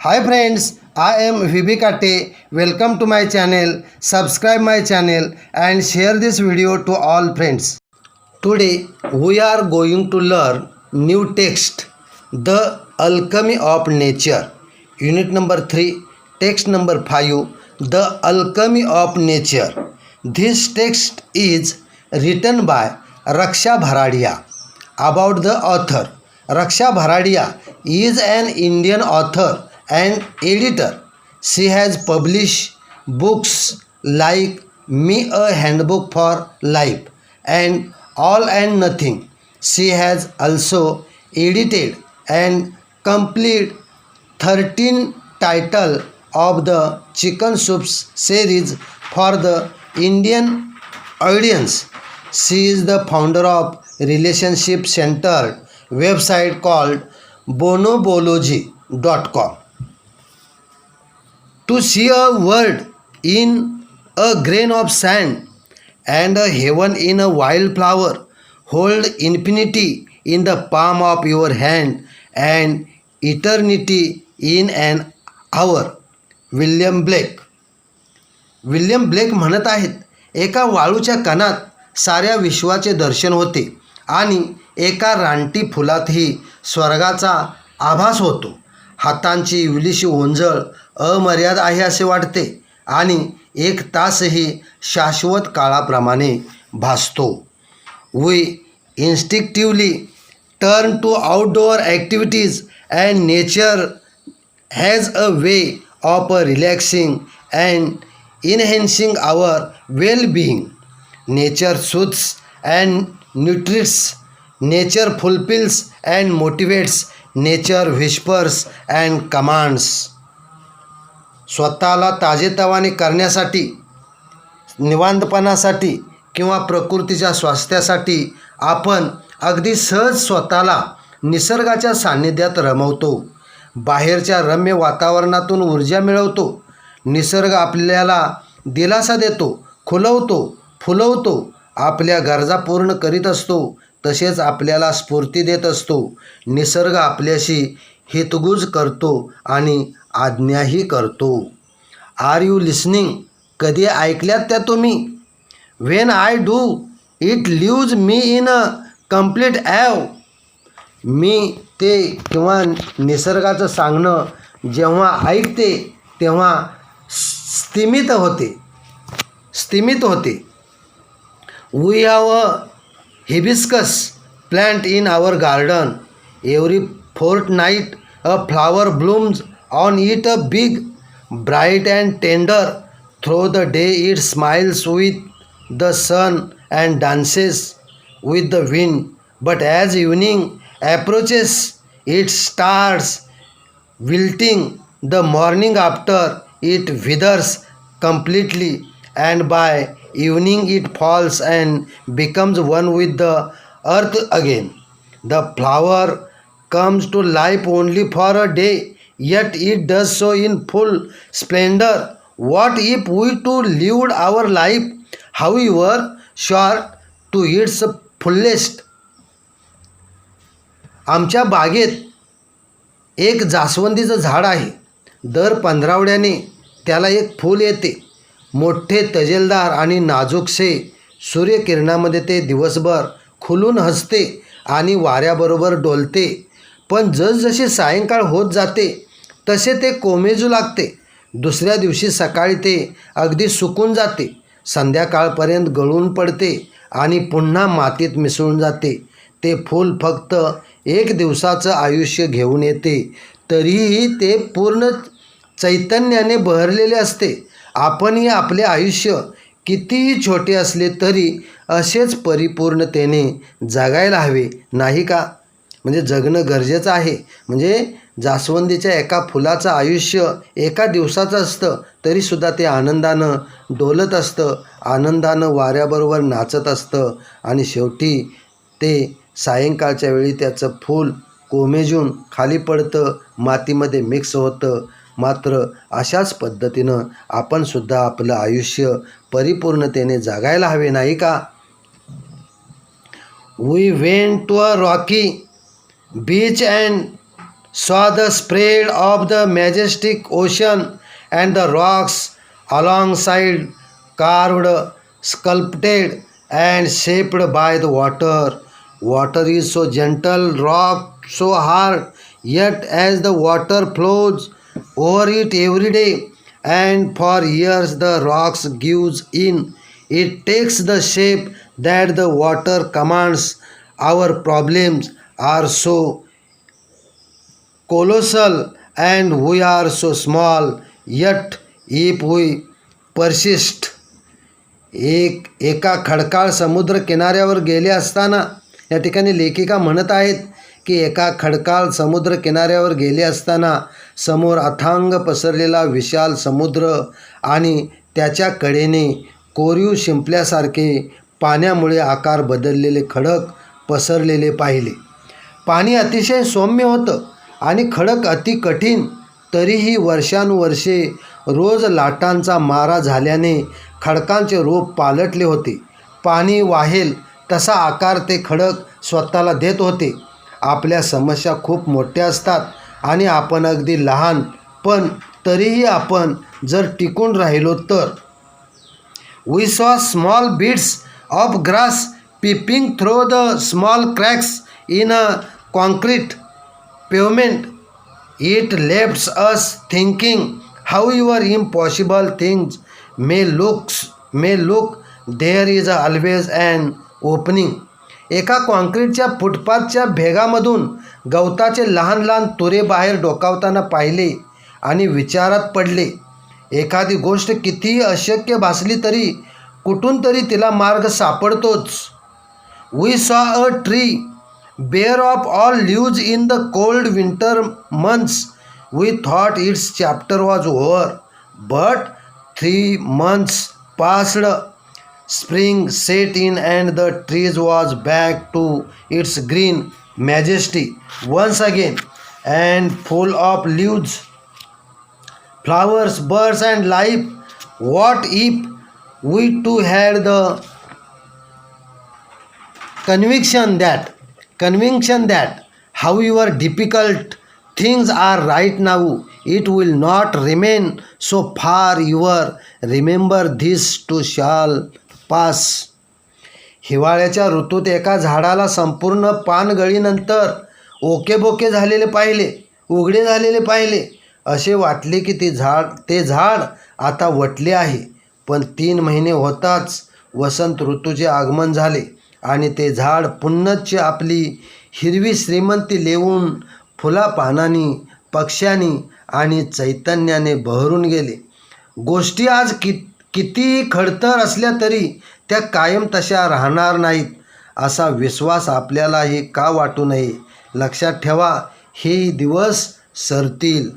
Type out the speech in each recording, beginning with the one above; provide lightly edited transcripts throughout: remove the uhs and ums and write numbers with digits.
Hi friends, I am VB Kate. Welcome to my channel. Subscribe my channel and share this video to all friends. Today we are going to learn new text, The Alchemy of Nature. Unit number 3, text number 5, The Alchemy of Nature. This text is written by Raksha Bharadia. About the author, Raksha Bharadia is an Indian author and editor. She has published books like Me a Handbook for Life and All and Nothing. She has also edited and completed 13 titles of the Chicken Soups series for the Indian audience. She is the founder of relationship centered website called bonobology.com. To see a world in a grain of sand and a heaven in a wildflower, hold infinity in the palm of your hand and eternity in an hour. William Blake म्हणत आहेत, एका वाळूच्या कणात साऱ्या विश्वाचे दर्शन होते आणि एका रानटी फुलातही स्वर्गाचा आभास होतो. हातांची इवलीशी ओंजळ अमर्याद आहे असे वाटते आणि एक तासही शाश्वत काळाप्रमाणे भासतो. We instinctively turn to outdoor activities and nature has a way of relaxing and enhancing our well-being. Nature soothes and nurtures, nature fulfills and motivates, nature whispers and commands. स्वतःला ताजेतवाने करण्यासाठी, निवांतपणासाठी किंवा प्रकृतीच्या स्वास्थ्यासाठी आपण अगदी सहज स्वतःला निसर्गाच्या सान्निध्यात रमवतो. बाहेरच्या रम्य वातावरणातून ऊर्जा मिळवतो. निसर्ग आपल्याला दिलासा देतो, खुलवतो, फुलवतो, आपल्या गरजा पूर्ण करीत असतो. तसेच आपल्याला स्फूर्ती देत असतो. निसर्ग आपल्याशी हितगुज करतो आणि आज्ञाही करतो. Are you listening? कधी ऐकल्यात त्या तुम्ही? When I do it leaves me in a complete awe. मी ते किंवा निसर्गाचं सांगणं जेव्हा ऐकते तेव्हा स्तिमित होते. We have a hibiscus plant in our garden. Every fortnight a flower blooms on it. A big bright and tender. Through the day it smiles with the sun and dances with the wind. But as evening approaches it starts wilting. The morning after it withers completely, and by evening it falls and becomes one with the earth again. The flower comes to life only for a day, yet it does so in full splendor. What if we too lived our life, however short, to its fullest? आमच्या बागेत एक जास्वंदीचं झाड आहे. दर 15 त्याला एक फूल येते. मोठे तजेलदार आणि नाजूकसे. सूर्यकिरणामध्ये ते दिवसभर खुलून हसते आणि वाऱ्याबरोबर डोलते. पण जसजशी सायंकाळ होत जाते तसे ते कोमेजू लागते. दुसऱ्या दिवशी सकाळी ते अगदी सुकून जाते. संध्याकाळपर्यंत गळून पडते आणि पुन्हा मातीत मिसळून जाते. ते फूल फक्त 1 दिवसाचं आयुष्य घेऊन येते, तरीही ते पूर्ण चैतन्याने बहरलेले असते. आपणही आपले आयुष्य कितीही छोटे असले तरी असेच परिपूर्णतेने जगायला हवे, नाही का? म्हणजे जगणं गरजेचं आहे. म्हणजे जास्वंदीच्या एका फुलाचं आयुष्य 1 दिवसाचं असतं, तरीसुद्धा ते आनंदानं डोलत असतं, आनंदानं वाऱ्याबरोबर नाचत असतं आणि शेवटी ते सायंकाळच्या वेळी त्याचं फूल कोमेजून खाली पडतं, मातीमध्ये मिक्स होतं. मात्र अशाच पद्धतीनं आपणसुद्धा आपलं आयुष्य परिपूर्णतेने जगायला हवे, नाही का? We went to a rocky beach and saw the spread of the majestic ocean and the rocks alongside, carved, sculpted, and shaped by the water. Water is so gentle, rock so hard, yet as the water flows over it every day, and for years the rocks gives in. It takes the shape that the water commands. Our problems are so colossal and we are so small, yet if we persist. एका खडकाळ समुद्र किनाऱ्यावर गेले असताना या ठिकाणी लेखिका म्हणत आहेत की एका खडकाळ समुद्र किनाऱ्यावर गेले असताना समोर अथांग पसरलेला विशाल समुद्र आणि त्याच्या कडेने कोरीव शिंपल्यासारखे पाण्यामुळे आकार बदललेले खडक पसरलेले पाहिले. पाणी अतिशय सौम्य होतं आणि खडक अति कठीण. तरीही वर्षानुवर्षे रोज लाटांचा मारा झाल्याने खडकांचे रूप पालटले होते. पाणी वाहेल तसा आकार ते खडक स्वतःला देत होते. आपल्या समस्या खूप मोठ्या असतात आणि आपण अगदी लहान, पण तरीही आपण जर टिकून राहिलो तर. We saw small bits of grass peeping through the small cracks in a concrete pavement. It left us thinking, however impossible things may look, there is always an opening. एका कॉन्क्रीटच्या फुटपाथच्या भेगामधून गवताचे लहान लहान तुरे बाहेर डोकावताना पाहिले आणि विचारात पडले. एखादी गोष्ट कितीही अशक्य भासली तरी कुठून तरी तिला मार्ग सापडतोच. We saw a tree bare of all leaves in the cold winter months. We thought its chapter was over, but 3 months passed. Spring set in and the trees was back to its green majesty once again, and full of leaves, flowers, birds, and life. What if we too had the conviction that however difficult things are right now, it will not remain so forever. Remember this too shall pass. हिवाळ्याच्या ऋतूत एका झाडाला संपूर्ण पानगळीनंतर ओकेबोके झालेले पाहिले, उघडे झालेले पाहिले. असे वाटले की ते झाड आता वटले आहे. पण 3 महिने होताच वसंत ऋतूचे आगमन झाले आणि ते झाड पुन्नच आपली हिरवी श्रीमंती लेवून फुलापानांनी, पक्ष्यांनी आणि चैतन्याने बहरून गेले. गोष्टी आज कितीही खडतर असल्या तरी त्या कायम तशा राहणार नाहीत असा विश्वास आपल्यालाही का वाटू नये. लक्षात ठेवा, हे दिवस सरतील.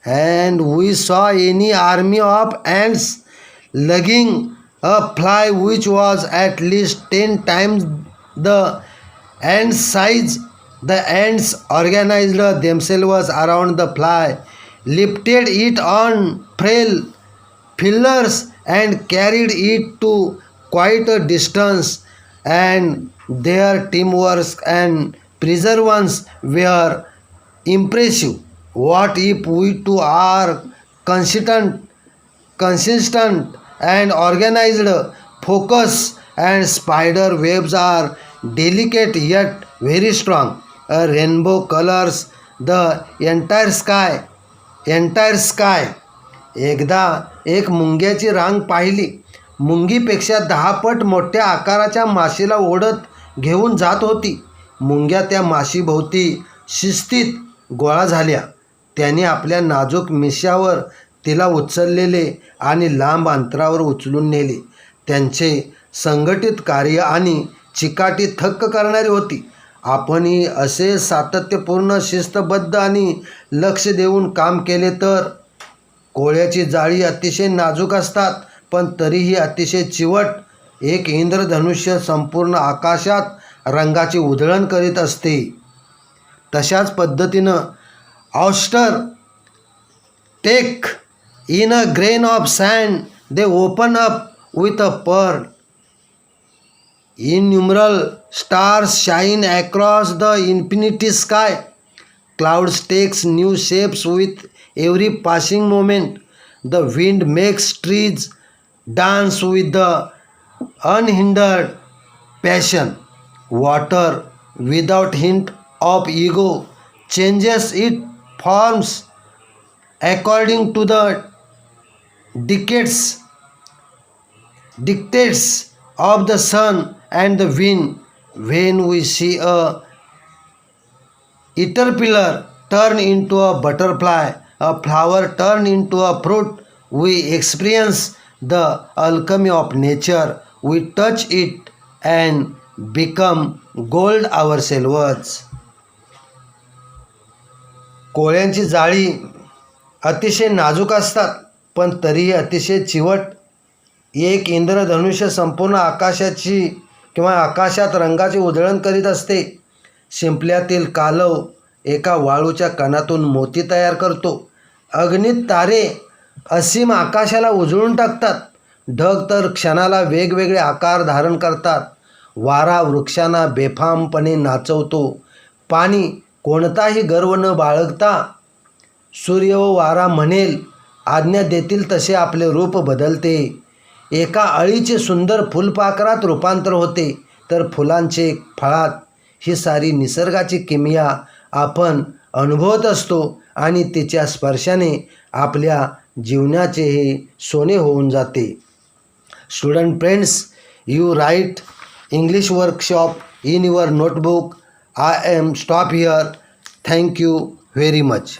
And we saw any army of ants lugging a fly which was at least 10 times the ant's size. The ants organized themselves around the fly, lifted it on frail feelers and carried it to quite a distance, and their teamwork and perseverance were impressive. What if we too are consistent and organized? Focus and spider webs are delicate yet very strong. A rainbow colors the entire sky. एकदा एक मुंग्याची रांग पाहिली. मुंगीपेक्षा 10 पट मोठ्या आकाराच्या माशीला ओढत घेऊन जात होती. मुंग्या त्या माशीभोवती शिस्तीत गोळा झाल्या. त्याने आपल्या नाजूक मिश्यावर तिला उचललेले आणि लांब अंतरावर उचलून नेले. त्यांचे संघटित कार्य आणि चिकाटी थक्क करणारी होती. आपणही असे सातत्यपूर्ण, शिस्तबद्ध आणि लक्ष देऊन काम केले तर. कोळ्याची जाळी अतिशय नाजूक असतात, पण तरीही अतिशय चिवट. एक इंद्रधनुष्य संपूर्ण आकाशात रंगाची उधळण करीत असते. तशाच पद्धतीनं oyster take in a grain of sand, they open up with a pearl. Innumerable stars shine across the infinite sky. Clouds takes new shapes with every passing moment. The wind makes trees dance with the unhindered passion. Water, without hint of ego, changes its forms according to the decades dictates of the sun and the wind. When we see a caterpillar turn into a butterfly, a flower turn into a fruit, we experience the alchemy of nature. We touch it and become gold ourselves. कोळ्यांची जाळी अतिशय नाजूक असतात, पण तरीही अतिशय चिवट. एक इंद्रधनुष्य संपूर्ण आकाशाची किंवा आकाशात रंगाची उधळण करीत असते. शिंपल्यातील कालव एका वाळूच्या कणातून मोती तयार करतो. अगणित तारे असीम आकाशाला उजळून टाकतात. ढग तर क्षणाला वेगवेगळे आकार धारण करतात. वारा वृक्षांना बेफामपणे नाचवतो. पाणी कोणताही गर्व न बाळगता सूर्य व वारा म्हणेल आज्ञा देतील तसे आपले रूप बदलते. एका अळीचे सुंदर फुलपाखरात रूपांतर होते, तर फुलांचे फळात. ही सारी निसर्गाची किमया आपण अनुभवत असतो आणि तिच्या स्पर्शाने आपल्या जीवनाचे हे सोने होऊन जाते. Student friends, you write English workshop in your notebook. I am stop here. Thank you very much.